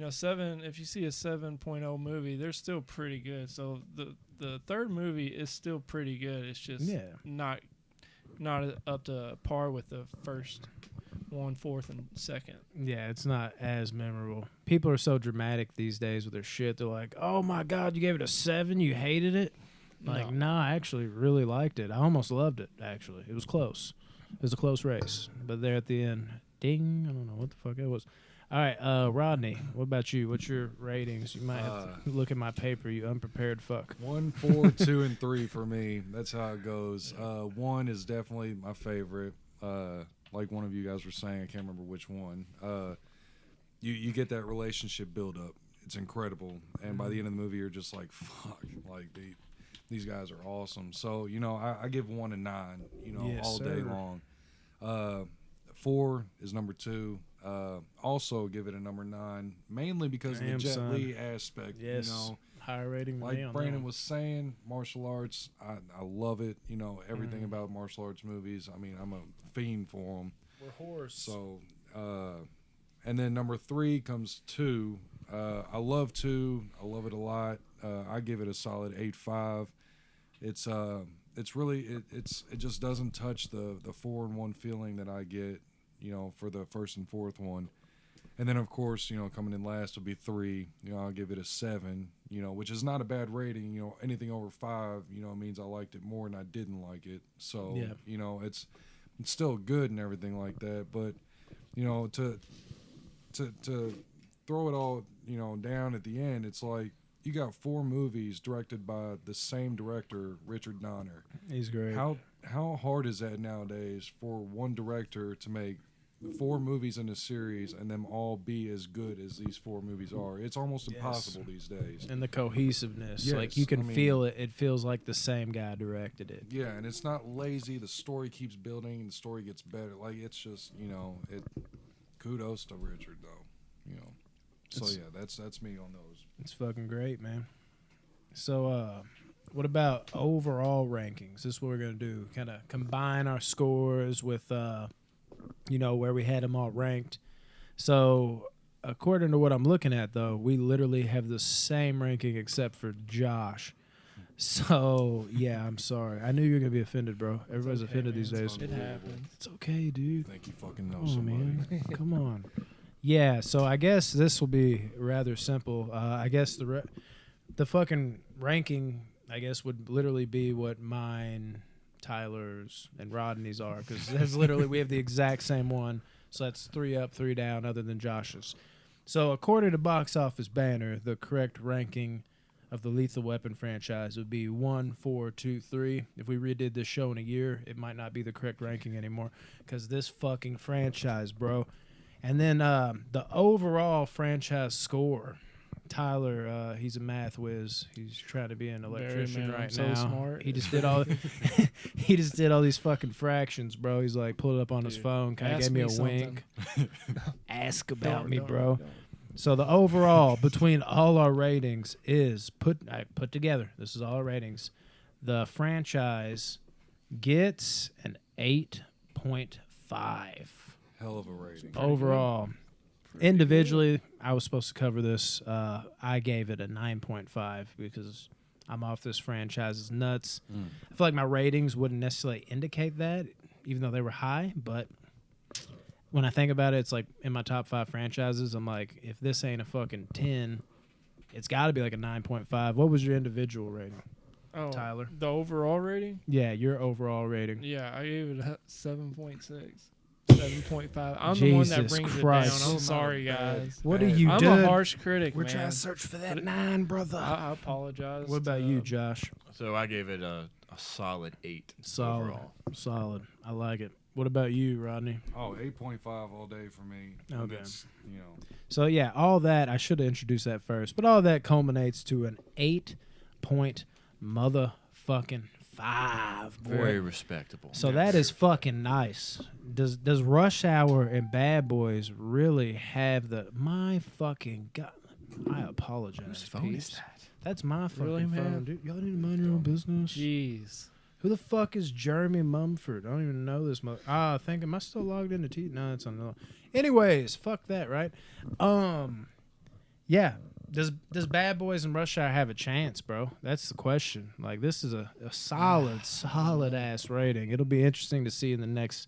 7. If you see a 7.0 movie, they're still pretty good. So the third movie is still pretty good. It's just not up to par with the first 1, 4th, and 2nd. Yeah, it's not as memorable. People are so dramatic these days with their shit. They're like, "Oh my god, you gave it a 7? You hated it?" Like, no, I actually really liked it. I almost loved it. Actually, it was close. It was a close race, but there at the end, ding! I don't know what the fuck it was. All right, Rodney, what about you? What's your ratings? You might have to look at my paper, you unprepared fuck. 1, 4, 2, and 3 for me. That's how it goes. 1 is definitely my favorite. Like one of you guys were saying, I can't remember which one. You get that relationship build up. It's incredible, and by the end of the movie, you're just like, fuck, like these guys are awesome. So I give 1 a 9. Yes, all day sir. long. 4 is number 2. Also give it a number 9, mainly because of the Jet Li aspect. Yes, higher rating than like me on Brandon that. was saying, martial arts, I love it. Everything about martial arts movies. I mean, I'm a fiend for them. We're horse. So, and then number 3 comes 2. I love 2. I love it a lot. I give it a solid 8.5. It's really it just doesn't touch the 4-1 feeling that I get, for the first and fourth one. And then of course, coming in last will be 3. I'll give it a 7, which is not a bad rating. Anything over 5, means I liked it more and I didn't like it. So, it's still good and everything like that, but to throw it all, down at the end, it's like you got 4 movies directed by the same director, Richard Donner. He's great. How hard is that nowadays for one director to make 4 movies in a series and them all be as good as these 4 movies are? It's almost impossible these days. And the cohesiveness, Yes, like you can feel it. It feels like the same guy directed it. Yeah, and it's not lazy. The story keeps building, and the story gets better. Like it's just, kudos to Richard though. So yeah, that's me on those. It's fucking great, man. So, what about overall rankings? This is what we're gonna do. Kind of combine our scores with, where we had them all ranked. So, according to what I'm looking at, though, we literally have the same ranking except for Josh. So, yeah, I'm sorry. I knew you were gonna be offended, bro. Everybody's offended these days. It happens. It's okay, dude. Think you fucking know Come on, somebody. man. Come on. Yeah, so I guess this will be rather simple. I guess the fucking ranking, I guess, would literally be what mine, Tyler's, and Rodney's are, because that's literally, we have the exact same one. So that's 3 up, 3 down, other than Josh's. So according to Box Office Banter, the correct ranking of the Lethal Weapon franchise would be 1, 4, 2, 3. If we redid this show in a year, it might not be the correct ranking anymore, because this fucking franchise, bro. And then the overall franchise score, Tyler, he's a math whiz. He's trying to be an electrician right so now. smart. He just did all he just did all these fucking fractions, bro. He's like pulled it up on his phone, kind of ask gave me me a wink. Ask about Don't- me, don't- bro. don't. So the overall between all our ratings is I put together. This is all our ratings. The franchise gets an 8.5 Hell of a rating. overall. Individually, I was supposed to cover this. I gave it a 9.5 because I'm off this franchise's nuts. I feel like my ratings wouldn't necessarily indicate that, even though they were high. But when I think about it, it's like in my top 5 franchises, I'm like, if this ain't a fucking 10, it's got to be like a 9.5. What was your individual rating, Oh, Tyler? the overall rating? Yeah, your overall rating. Yeah, I gave it a 7.6. 7.5. I'm the one that Jesus brings Christ. it down. I'm sorry, guys. What are you I'm doing? a harsh critic, We're man. trying to search for that But 9, brother. I apologize. What about you, Josh? So I gave it a solid 8 Solid. overall. Solid. I like it. What about you, Rodney? Oh, 8.5 all day for me. And Okay. it's, you know, So yeah, all that, I should have introduced that first, but all that culminates to an 8 motherfucking 5, boy. Very respectable. So that is fucking nice. Does Rush Hour and Bad Boys really have the my fucking god? I apologize. Whose phone is peeps. that? That's my fucking Really, man? phone, dude. Y'all need to mind your own business. Jeez. Who the fuck is Jeremy Mumford? I don't even know this mother. I think, am I still logged into T? No, it's on. Anyways, fuck that, right? Yeah. Does Bad Boys and Rush Hour have a chance, bro? That's the question. Like, this is a solid ass rating. It'll be interesting to see in the next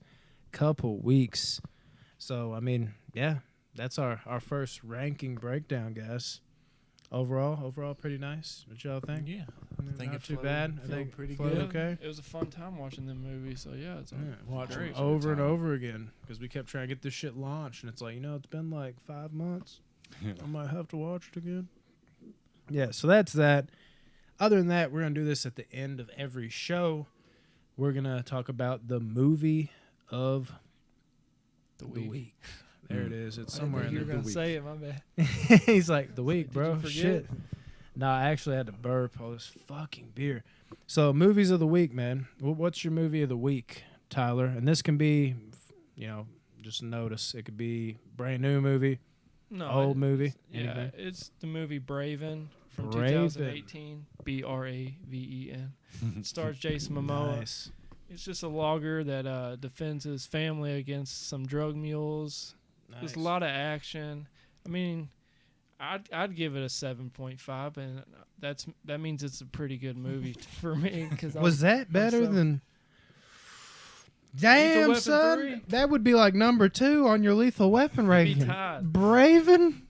couple weeks. So, I mean, yeah, that's our first ranking breakdown, guys. Overall, pretty nice. What y'all think? Yeah. I think Not it too flowed- bad. I flowed think pretty flowed good. okay. It was a fun time watching them movies. So yeah, it's Watch them great. over and time. over again because we kept trying to get this shit launched, and it's like, it's been like 5 months. Yeah. I might have to watch it again. Yeah, so that's that. Other than that, we're gonna do this at the end of every show. We're gonna talk about the movie of the week. There it is. It's somewhere in you there. were gonna The say it. My bad. week. He's like, the week, Did bro. you forget? Shit. No, I actually had to burp all this fucking beer. So, movies of the week, man. What's your movie of the week, Tyler? And this can be, just notice. It could be brand new movie, No, old movie, Yeah, anything. it's the movie Braven from Braven. 2018. Braven. It stars Jason Momoa. Nice. It's just a logger that defends his family against some drug mules. There's a lot of action. I mean, I'd give it a 7.5, and that means it's a pretty good movie for me. Was that better myself. than? Damn, Weapon son, 3? that would be like number 2 on your Lethal Weapon Be ranking. tied. Braven.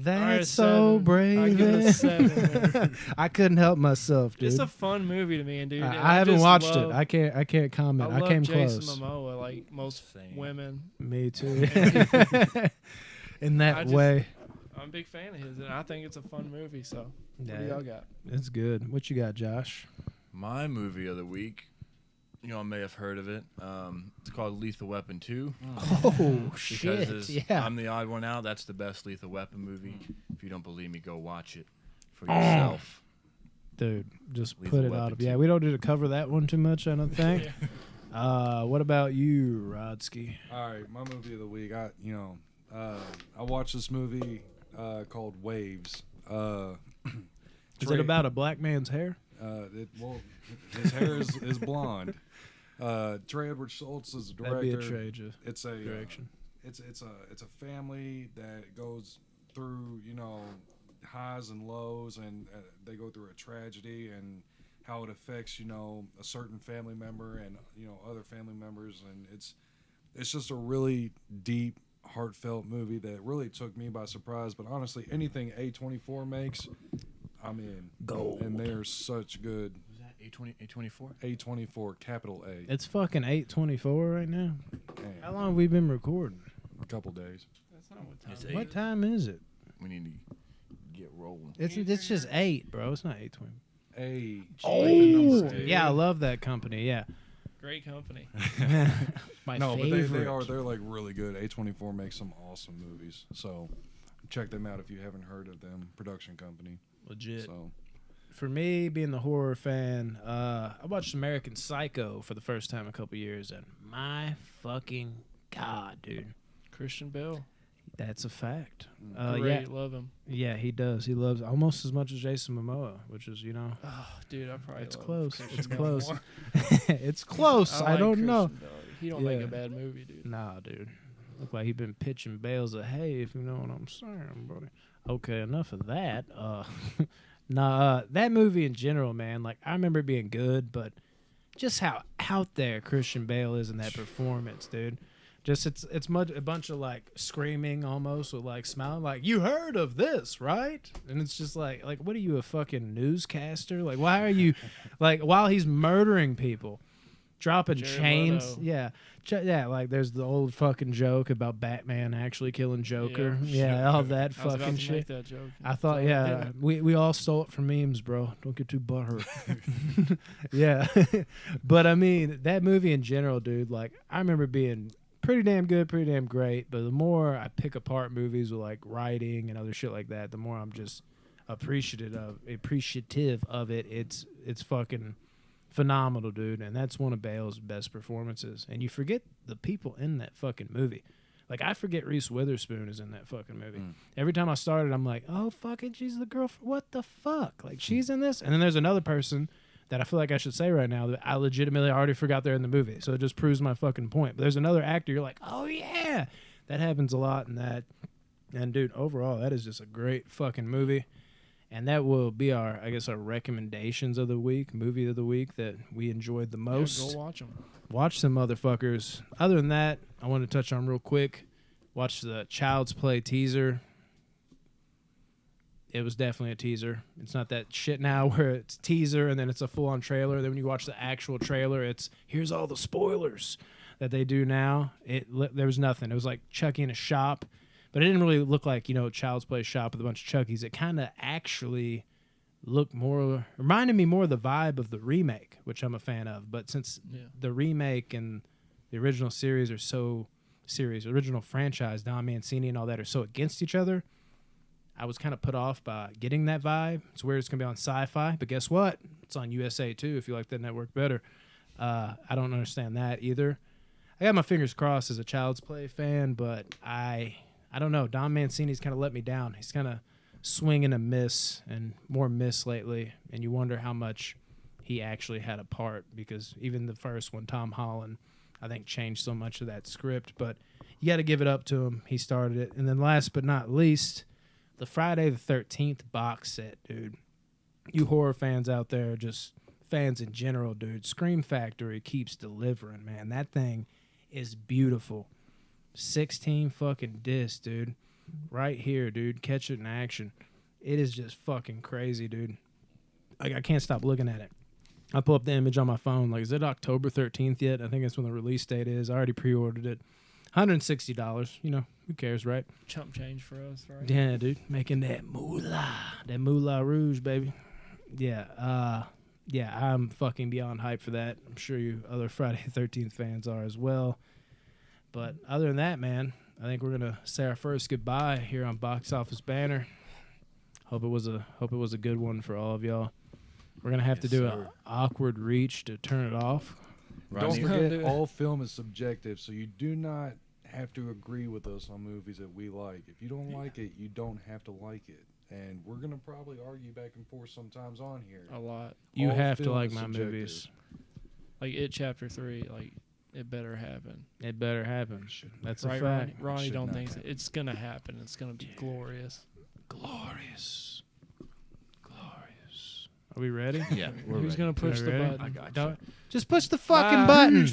That's All right, so 7. I give it a Braven. 7, man. I couldn't help myself, dude. It's a fun movie to me, and dude. and I haven't just watched love- it. I can't comment. I love came Jason close. Momoa, like most Same. women. Me too. In that I just- way. I'm a big fan of his, and I think it's a fun movie. So, what do Yeah, y'all got? it's good. What you got, Josh? My movie of the week, I may have heard of it. It's called Lethal Weapon 2. Oh shit! Because Yeah. I'm the odd one out. That's the best Lethal Weapon movie. If you don't believe me, go watch it for yourself. Dude, just Lethal put it Weapon out. Yeah, 2. we don't need to cover that one too much, I don't think. Yeah. What about you, Rodsky? all right, my movie of the week. I watched this movie called Waves. Is it about a black man's hair? His hair is blonde. Trey Edward Schultz is the That'd be a director. trade It's a direction. it's a family that goes through highs and lows, and they go through a tragedy and how it affects a certain family member and other family members, and it's just a really deep, heartfelt movie that really took me by surprise. But honestly, anything A24 makes, I'm in. Gold. And they're such good. Was that A24? A24, capital A. It's fucking 8:24 right now. Man, How long have we been recording? a couple days. That's not what time. It's it eight. What is. time is it? We need to get rolling. It's just 8, bro. It's not 8:20. A. Oh, dude. yeah, I love that company. Yeah, Great company. my No, but favorite. they're like really good. A24 makes some awesome movies. So check them out if you haven't heard of them. Production company. Legit. So For me, being the horror fan, I watched American Psycho for the first time in a couple years, and my fucking god, dude, Christian Bale. that's a fact. Great, love him. Yeah, he does. He loves almost as much as Jason Momoa, which is Oh, dude, I probably. It's love close. Christian It's Bale close. more. it's close. I like don't know. Christian Bale. He don't make Yeah. a bad movie, dude. Nah, dude. Look like he been pitching bales of hay, if you know what I'm saying, buddy. Okay, enough of that. That movie in general, man, like, I remember it being good, but just how out there Christian Bale is in that performance, dude. Just it's much a bunch of like screaming almost with like smiling like you heard of this, right? And it's just like what are you, a fucking newscaster? Like why are you like while he's murdering people, dropping Jared chains? Leto. Yeah. Yeah, like there's the old fucking joke about Batman actually killing Joker. Yeah. Yeah, all that I was about fucking to shit. make that joke. I thought, So, yeah, we all stole it from memes, bro. Don't get too butthurt. Yeah. But I mean, that movie in general, dude, like, I remember being pretty damn good, pretty damn great. But the more I pick apart movies with like writing and other shit like that, the more I'm just appreciative of it. It's fucking phenomenal, dude. And that's one of Bale's best performances. And you forget the people in that fucking movie. Like, I forget Reese Witherspoon is in that fucking movie. Every time I started, I'm like, oh, fucking, she's the girl. What the fuck? Like, she's in this? And then there's another person that I feel like I should say right now that I legitimately already forgot they're in the movie. So it just proves my fucking point. But there's another actor, you're like, oh, yeah. That happens a lot in that. And, dude, overall, that is just a great fucking movie. And that will be our recommendations of the week, movie of the week that we enjoyed the most. Yeah, go watch them. Watch some motherfuckers. Other than that, I want to touch on real quick. Watch the Child's Play teaser. It was definitely a teaser. It's not that shit now where it's teaser and then it's a full-on trailer. Then when you watch the actual trailer, it's here's all the spoilers that they do now. There was nothing. It was like Chucky in a shop. But it didn't really look like, Child's Play shop with a bunch of Chuckies. It kind of actually reminded me more of the vibe of the remake, which I'm a fan of. But since the remake and the original original franchise, Don Mancini and all that are so against each other, I was kind of put off by getting that vibe. It's weird it's going to be on Sci-Fi, but guess what? It's on USA too if you like that network better. I don't understand that either. I got my fingers crossed as a Child's Play fan, but I don't know. Don Mancini's kind of let me down. He's kind of swing and a miss and more miss lately, and you wonder how much he actually had a part because even the first one, Tom Holland, I think changed so much of that script. But you got to give it up to him. He started it. And then last but not least, the Friday the 13th box set, dude. You horror fans out there, just fans in general, dude. Scream Factory keeps delivering, man. That thing is beautiful. 16 fucking discs, dude. Right here, dude. Catch it in action. It is just fucking crazy, dude. Like, I can't stop looking at it. I pull up the image on my phone. Like, is it October 13th yet? I think that's when the release date is. I already pre-ordered it. $160. Who cares, right? Chump change for us, right? Yeah, dude. Making that moolah. That moolah rouge, baby. Yeah. I'm fucking beyond hype for that. I'm sure you other Friday the 13th fans are as well. But other than that, man, I think we're gonna say our first goodbye here on Box Office Banter. Hope it was a good one for all of y'all. We're gonna have to do an awkward reach to turn it off. Don't forget, all film is subjective, so you do not have to agree with us on movies that we like. If you don't like it, you don't have to like it. And we're gonna probably argue back and forth sometimes on here. A lot. You All have to film like is my subjective. movies. Like It Chapter 3, like it better happen. It better happen. That's Right, a fact. Ronnie Should don't not think so. happen. It's gonna happen. It's gonna be glorious. Glorious. Are we ready? Yeah, we're Who's ready. gonna push the Ready? button? I got you. Just push the fucking button.